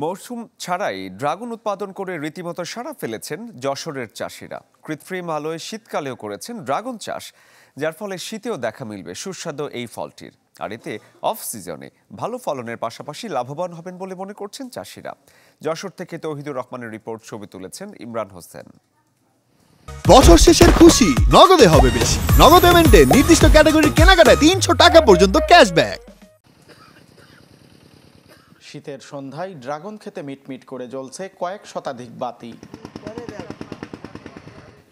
মৌসুম ছাড়াই ড্রাগন উৎপাদন করে রীতিমতো সাড়া ফেলেছেন যশোরের চাষিরা। কৃত্রিম আলোয় শীতকালেও করেছেন ড্রাগন চাষ, যার ফলে শীতেও দেখা মিলবে সুস্বাদু এই ফলটির। আর এতে অফ সিজনে ভালো ফলনের পাশাপাশি লাভবান হবেন বলে মনে করছেন চাষিরা। যশোর থেকে তৌহিদুর রহমানের রিপোর্ট, ছবি তুলেছেন ইমরান হোসেন। বছর শেষের খুশি নগদে হবে বেশি। নগদ পেমেন্টে নির্দিষ্ট ক্যাটাগরির কেনাকাটায় ৩০০ টাকা পর্যন্ত ক্যাশব্যাক। শীতের সন্ধ্যায় ড্রাগন খেতে মিটমিট করে জ্বলছে কয়েক শতাধিক বাতি।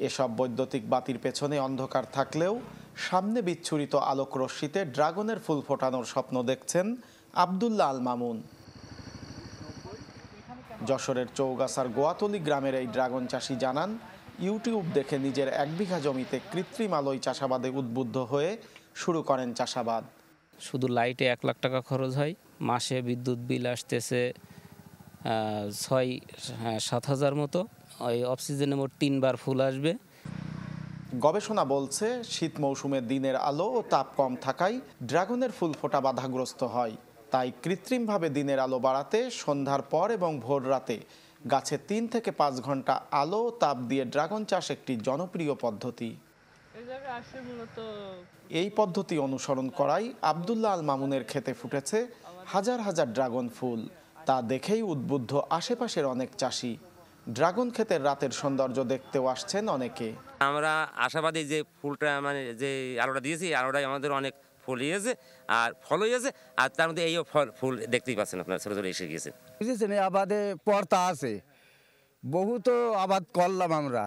এসব বৈদ্যুতিক বাতির পেছনে অন্ধকার থাকলেও সামনে বিচ্ছুরিত আলোক রশ্মিতে ড্রাগনের ফুল ফোটানোর স্বপ্ন দেখছেন আব্দুল্লাহ আল মামুন। যশোরের চৌগাছার গোয়াতলি গ্রামের এই ড্রাগন চাষি জানান, ইউটিউব দেখে নিজের ১ বিঘা জমিতে কৃত্রিম আলোয় চাষাবাদে উদ্বুদ্ধ হয়ে শুরু করেন চাষাবাদ। শুধু লাইটে ১ লাখ টাকা খরচ হয়, মাসে বিদ্যুৎ বিল আসতেছে ৬-৭ হাজার মতো। ওই অফ সিজনে মোট ৩ বার ফুল আসবে। গবেষণা বলছে, শীত মৌসুমে দিনের আলো ও তাপ কম থাকায় ড্রাগনের ফুল ফোটা বাধাগ্রস্ত হয়। তাই কৃত্রিমভাবে দিনের আলো বাড়াতে সন্ধ্যার পর এবং ভোর রাতে গাছে ৩ থেকে ৫ ঘন্টা আলো ও তাপ দিয়ে ড্রাগন চাষ একটি জনপ্রিয় পদ্ধতি। এই পদ্ধতি অনুসরণ করায় আব্দুল্লাহ আল মামুনের ক্ষেতে ফুটেছে হাজার হাজার ড্রাগন ফুল। তা দেখেই উদ্বুদ্ধ আশেপাশের অনেক চাষি। ড্রাগন ক্ষেতের রাতের সৌন্দর্য দেখতেও আসছেন অনেকে। আমরা আশাবাদী যে ফুলটা মানে যে আলোটা দিয়েছি, আলোটাই আমাদের অনেক ফুল হয়েছে আর ফল হয়েছে। আর তার মধ্যে এইও ফুল দেখতেই পাচ্ছেন আপনার, ছোটো ছোটো এসে গিয়েছে। বুঝেছেন, এই আবাদে পর্তা আছে, বহুত আবাদ করলাম আমরা,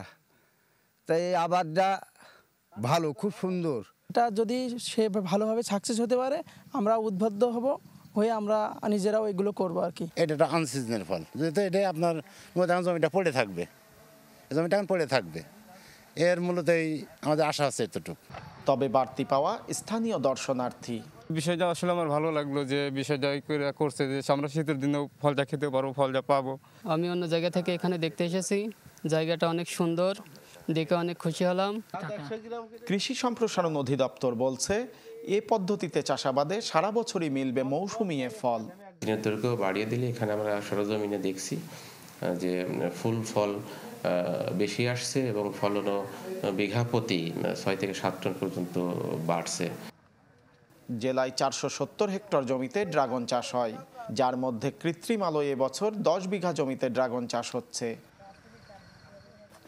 তাই এই আবাদটা ভালো, খুব সুন্দর। এটা যদি সে ভালোভাবে সাকসেস হতে পারে, আমরা উদ্বুদ্ধ হব হয়ে আমরা নিজেরাও এগুলো করবো আর কি। এটা একটা আনসিজনাল ফল, যেহেতু এটাই আপনার জমিটা পড়ে থাকবে, জমিটা এখন পড়ে থাকবে, এর মূলত আমাদের আশা আছে এতটুকু। তবে বাড়তি পাওয়া স্থানীয় দর্শনার্থী। বিষয়টা আসলে আমার ভালো লাগলো যে বিষয়টা করছে যে আমরা শীতের দিনেও ফলটা খেতে পারবো, ফলটা পাবো। আমি অন্য জায়গা থেকে এখানে দেখতে এসেছি, জায়গাটা অনেক সুন্দর, দেখে অনেক খুশি হলাম। কৃষি সম্প্রসারণ অধিদপ্তর বলছে, এ পদ্ধতিতে চাষাবাদে সারা বছরই মিলবে মৌসুমি এ ফল। দিনকেও বাড়িয়ে দিলে এখানে আমরা সরজমিনে দেখছি যে ফুল ফল বেশি আসছে এবং ফলনও বিঘা প্রতি ৬ থেকে ৭ টন পর্যন্ত বাড়ছে। জেলায় ৪৭০ হেক্টর জমিতে ড্রাগন চাষ হয়, যার মধ্যে কৃত্রিম আলোয় এবছর ১০ বিঘা জমিতে ড্রাগন চাষ হচ্ছে।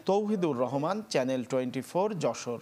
তৌহিদুর রহমান, চ্যানেল 24, যশোর।